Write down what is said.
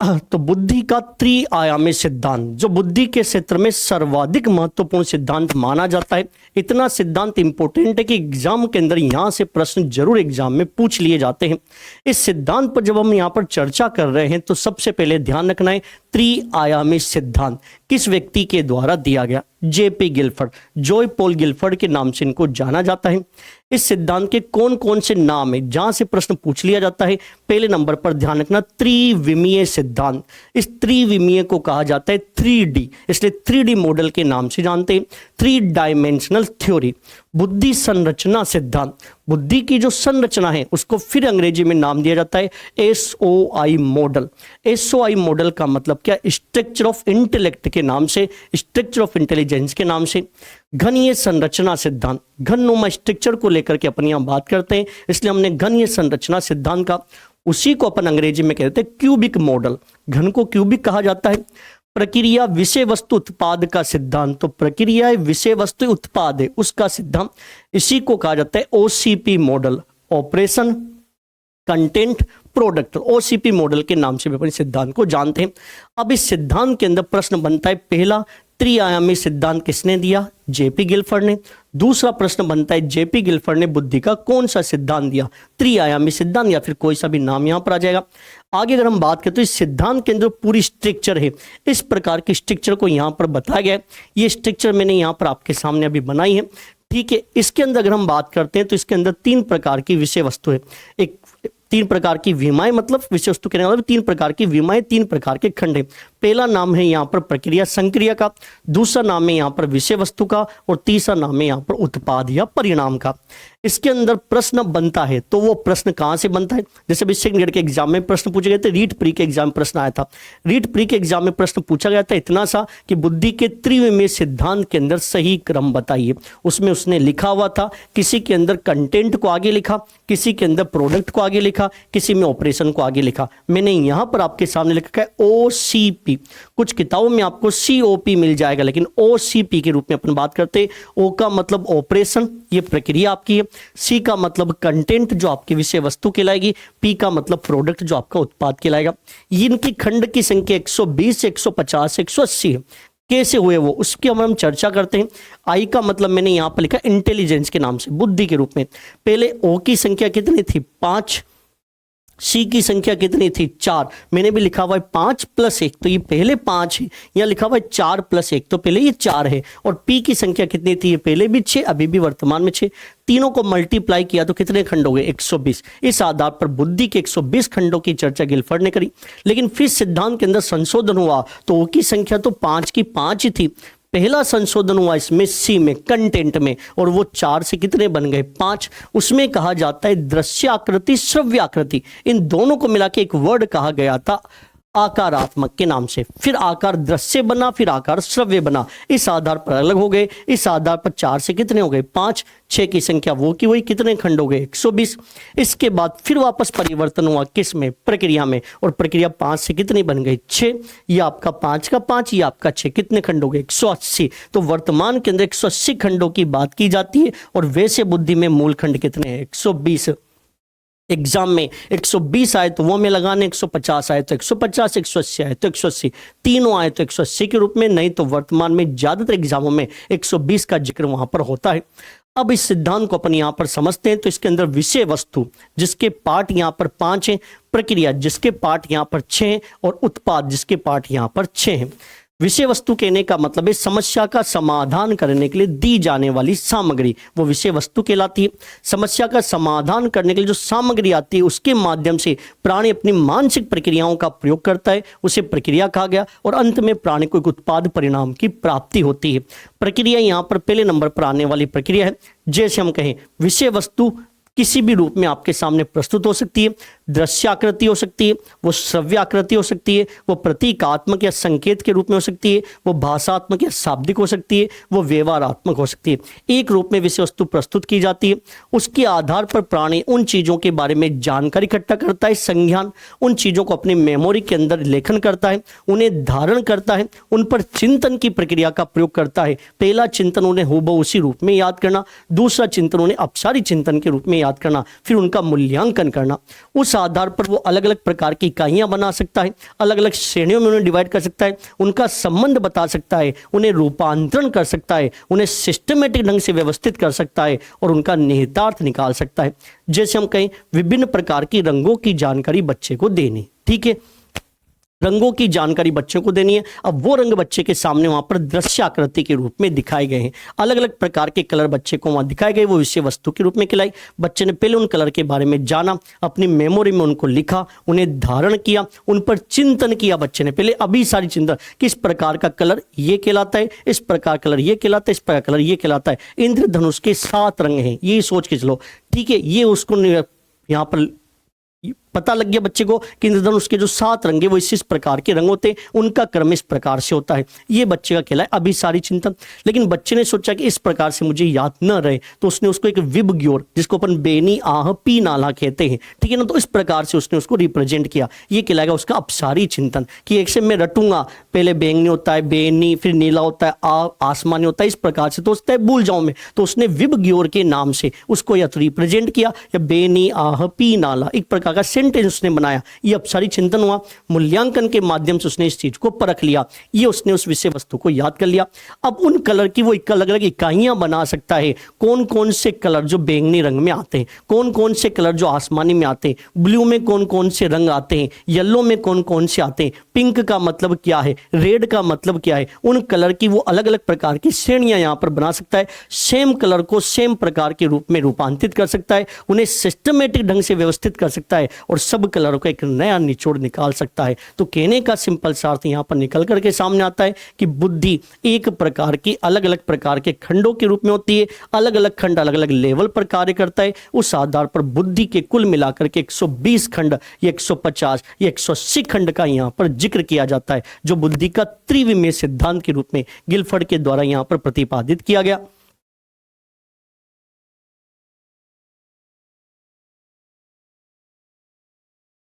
तो बुद्धि का त्रिआयामी सिद्धांत जो बुद्धि के क्षेत्र में सर्वाधिक महत्वपूर्ण सिद्धांत माना जाता है। इतना सिद्धांत इंपॉर्टेंट है कि एग्जाम के अंदर यहाँ से प्रश्न जरूर एग्जाम में पूछ लिए जाते हैं। इस सिद्धांत पर जब हम यहाँ पर चर्चा कर रहे हैं तो सबसे पहले ध्यान रखना है त्रिआयामी सिद्धांत किस व्यक्ति के द्वारा दिया गया। JP Gilford, Joy Paul Gilford के नाम से इनको जाना जाता है। इस सिद्धांत के कौन कौन से नाम है जहां से प्रश्न पूछ लिया जाता है। पहले नंबर पर ध्यान रखना त्रिविमीय सिद्धांत। इस त्रिविमीय को कहा जाता है 3D, इसलिए 3D मॉडल के नाम से जानते हैं। 3 डायमेंशनल थ्योरी, बुद्धि संरचना सिद्धांत, बुद्धि की जो संरचना है उसको फिर अंग्रेजी में नाम दिया जाता है SOI मॉडल। SOI मॉडल का मतलब क्या, स्ट्रक्चर ऑफ इंटेलेक्ट के नाम से, स्ट्रक्चर ऑफ इंटेलिजेंस के नाम से। घनीय संरचना सिद्धांत, घननुमा स्ट्रक्चर को लेकर के अपन यहां बात करते हैं, इसलिए हमने घनीय संरचना सिद्धांत का, उसी को अपन अंग्रेजी में कहते हैं क्यूबिक मॉडल। घन को क्यूबिक कहा जाता है। प्रक्रिया विषय वस्तु उत्पाद का सिद्धांत, तो प्रक्रिया विषय वस्तु उत्पाद है उसका सिद्धांत, इसी को कहा जाता है OCP model, operation content product. OCP model के नाम से भी अपन सिद्धांत को जानते हैं। अब इस सिद्धांत के अंदर प्रश्न बनता है, पहला त्रिआयामी सिद्धांत किसने दिया, जेपी गिलफर्ड ने। दूसरा प्रश्न बनता है जेपी गिलफर्ड ने बुद्धि का कौन सा सिद्धांत दिया, त्रिआयामी सिद्धांत या फिर कोई सा भी नाम यहां पर आ जाएगा। आगे अगर हम बात करें तो इस सिद्धांत के अंदर पूरी स्ट्रक्चर है, इस प्रकार की स्ट्रक्चर को यहां पर बताया गया है। ये स्ट्रक्चर मैंने यहां पर आपके सामने अभी बनाई है, ठीक है। इसके अंदर अगर हम बात करते हैं तो इसके अंदर 3 प्रकार की विषय वस्तु है। एक 3 प्रकार की विमाएं, मतलब विषय वस्तु कहने वाला 3 प्रकार की विमाएं, 3 प्रकार के खंड है। पहला नाम है यहाँ पर प्रक्रिया संक्रिया का, दूसरा नाम है यहाँ पर विषय वस्तु का, और तीसरा नाम है यहाँ पर उत्पाद या परिणाम का। इसके अंदर प्रश्न बनता है तो वो प्रश्न कहाँ से बनता है, जैसे अभी सेकंड ईयर के एग्जाम में प्रश्न पूछे गए थे, रीट प्री के एग्जाम में प्रश्न आया था। रीट प्री के एग्जाम में प्रश्न पूछा गया था इतना सा कि बुद्धि के त्रिविमीय सिद्धांत के अंदर सही क्रम बताइए। उसमें उसने लिखा हुआ था, किसी के अंदर कंटेंट को आगे लिखा, किसी के अंदर प्रोडक्ट को आगे लिखा, किसी में ऑपरेशन को आगे लिखा। मैंने यहां पर आपके सामने लिखा है OCP। कुछ किताबों में आपको COP मिल जाएगा, लेकिन OCP के रूप में अपन बात करते हैं। O का मतलब ऑपरेशन, ये प्रक्रिया आपकी है। C का मतलब कंटेंट जो आपकी विषय वस्तु कहलाएगी। P का मतलब प्रोडक्ट जो आपका उत्पाद कहलाएगा। इनकी खंड की संख्या 120, 150, 180 है। कैसे हुए वो, उसकी हम चर्चा करते हैं। आई का मतलब मैंने यहां पर लिखा इंटेलिजेंस के नाम से, बुद्धि के रूप में। पहले O की संख्या कितनी थी, 5। सी की संख्या कितनी थी, 4। मैंने भी लिखा हुआ है 5 + 1, तो ये पहले 5 है। यहाँ लिखा हुआ है 4 + 1, तो पहले ये 4 है। और पी की संख्या कितनी थी, ये पहले भी 6, अभी भी वर्तमान में 6। तीनों को मल्टीप्लाई किया तो कितने खंड हो गए, 120। इस आधार पर बुद्धि के 120 खंडों की चर्चा गिलफर्ड ने करी। लेकिन फिर सिद्धांत के अंदर संशोधन हुआ तो ओ की संख्या तो 5 की 5 ही थी। पहला संशोधन हुआ इसमें सी में, कंटेंट में, और वो 4 से कितने बन गए, 5। उसमें कहा जाता है दृश्य आकृति, श्रव्य आकृति, इन दोनों को मिला के एक वर्ड कहा गया था आकारात्मक के नाम से। फिर आकार दृश्य बना, फिर आकार श्रव्य बना। इस आधार पर अलग हो गए। इस आधार पर 4 से कितने हो गए, 5। 6 की संख्या वो की वही, कितने खंड हो गए, 120। इसके बाद फिर वापस परिवर्तन हुआ किस में, प्रक्रिया में, और प्रक्रिया 5 से कितनी बन गई, 6। ये आपका 5 का 5, ये आपका 6, कितने खंड हो गए, 180। तो वर्तमान के अंदर 180 खंडों की बात की जाती है। और वैसे बुद्धि में मूल खंड कितने हैं, 120। एग्जाम में 120 आए तो वो में लगाने, 150 आए तो 150, 180 आए तो 180, तीनों आए तो 180 के रूप में। नहीं तो वर्तमान में ज्यादातर एग्जामों में 120 का जिक्र वहां पर होता है। अब इस सिद्धांत को अपन यहां पर समझते हैं तो इसके अंदर विषय वस्तु जिसके पार्ट यहां पर 5 हैं, प्रक्रिया जिसके पार्ट यहां पर 6 हैं, और उत्पाद जिसके पार्ट यहां पर 6 हैं। विषय वस्तु कहने का मतलब है समस्या का समाधान करने के लिए दी जाने वाली सामग्री, वो विषय वस्तु कहलाती है। समस्या का समाधान करने के लिए जो सामग्री आती है उसके माध्यम से प्राणी अपनी मानसिक प्रक्रियाओं का प्रयोग करता है, उसे प्रक्रिया कहा गया। और अंत में प्राणी को एक उत्पाद परिणाम की प्राप्ति होती है। प्रक्रिया यहाँ पर पहले नंबर पर आने वाली प्रक्रिया है। जैसे हम कहें विषय वस्तु किसी भी रूप में आपके सामने प्रस्तुत हो सकती है। दृश्य आकृति हो सकती है, वो श्रव्य आकृति हो सकती है, वो प्रतीकात्मक या संकेत के रूप में हो सकती है, वो भाषात्मक या शाब्दिक हो सकती है, वो व्यवहारात्मक हो सकती है। एक रूप में विषय वस्तु प्रस्तुत की जाती है। उसके आधार पर प्राणी उन चीज़ों के बारे में जानकारी इकट्ठा करता है, संज्ञान, उन चीज़ों को अपनी मेमोरी के अंदर लेखन करता है, उन्हें धारण करता है, उन पर चिंतन की प्रक्रिया का प्रयोग करता है। पहला चिंतन उन्हें हूबहू उसी रूप में याद करना, दूसरा चिंतन उन्हें अपसारी चिंतन के रूप में याद करना, फिर उनका मूल्यांकन करना। उस आधार पर वो अलग अलग प्रकार की इकाइयां बना सकता है, अलग अलग श्रेणियों में उन्हें डिवाइड कर सकता है, उनका संबंध बता सकता है, उन्हें रूपांतरण कर सकता है, उन्हें सिस्टमेटिक ढंग से व्यवस्थित कर सकता है और उनका निहितार्थ निकाल सकता है। जैसे हम कहें विभिन्न प्रकार की रंगों की जानकारी बच्चे को देनी, ठीक है, रंगों की जानकारी बच्चों को देनी है। अब वो रंग बच्चे के सामने वहां पर दृश्य आकृति के रूप में दिखाए गए हैं, अलग अलग प्रकार के कलर बच्चे को वहां दिखाए गए, वो विषय वस्तु के रूप में खिलाई। बच्चे ने पहले उन कलर के बारे में जाना, अपनी मेमोरी में उनको लिखा, उन्हें धारण किया, उन पर चिंतन किया। बच्चे ने पहले अभी सारी चिंतन, किस प्रकार का कलर ये कहलाता है, इस प्रकार कलर ये कहलाता है, इस प्रकार कलर ये कहलाता है। इंद्रधनुष के 7 रंग हैं, ये सोच के चलो, ठीक है। ये उसको यहाँ पर पता लग गया बच्चे को कि इंद्रधनुष के जो 7 रंग है वो इस प्रकार के रंग होते हैं, उनका क्रम इस प्रकार से होता है। ये बच्चे का कहलाए अभी सारी चिंतन। लेकिन बच्चे ने सोचा कि इस प्रकार से मुझे याद न रहे, तो उसने उसको एक विबग्योर, जिसको अपन बेनी आह पी नाला कहते हैं, ठीक है ना, तो इस प्रकार से उसने उसको रिप्रेजेंट किया। ये कहलाएगा उसका अपसारी चिंतन, कि एक से मैं रटूंगा, पहले बैंगनी होता है, बेनी, फिर नीला होता है, आसमानी होता है, इस प्रकार से, तो उससे भूल जाऊं मैं, तो उसने विबग्योर के नाम से उसको या तो रिप्रेजेंट किया या बेनी आह पी नाला, एक प्रकार का सेंटेंस उसने बनाया। ये अपसारी चिंतन हुआ। मूल्यांकन के माध्यम से उसने इस चीज को परख लिया, ये उसने उस विषय वस्तु को याद कर लिया। अब उन कलर की वो अलग अलग इकाइयां बना सकता है, कौन कौन से कलर जो बैंगनी रंग में आते हैं, कौन कौन से कलर जो आसमानी में आते हैं, ब्लू में कौन कौन से रंग आते हैं, येलो में कौन कौन से आते हैं, पिंक का मतलब क्या है, रेड का मतलब क्या है, उन कलर की वो अलग अलग प्रकार की श्रेणियां यहां पर बना सकता है। सेम कलर को सेम प्रकार के रूप में रूपांतरित कर सकता है, उन्हें सिस्टमेटिक ढंग से व्यवस्थित कर सकता है और सब कलरों का एक नया निचोड़ निकाल सकता है। तो कहने का सिंपल सा अर्थ यहां पर निकल करके सामने आता है कि बुद्धि एक प्रकार की अलग अलग प्रकार के खंडों के रूप में होती है, अलग अलग खंड अलग अलग लेवल पर कार्य करता है। उस आधार पर बुद्धि के कुल मिलाकर के 120 खंड या 150 या 180 खंड का यहां पर जिक्र किया जाता है, जो बुद्धि का त्रिविमीय सिद्धांत के रूप में गिलफर्ड के द्वारा यहां पर प्रतिपादित किया गया।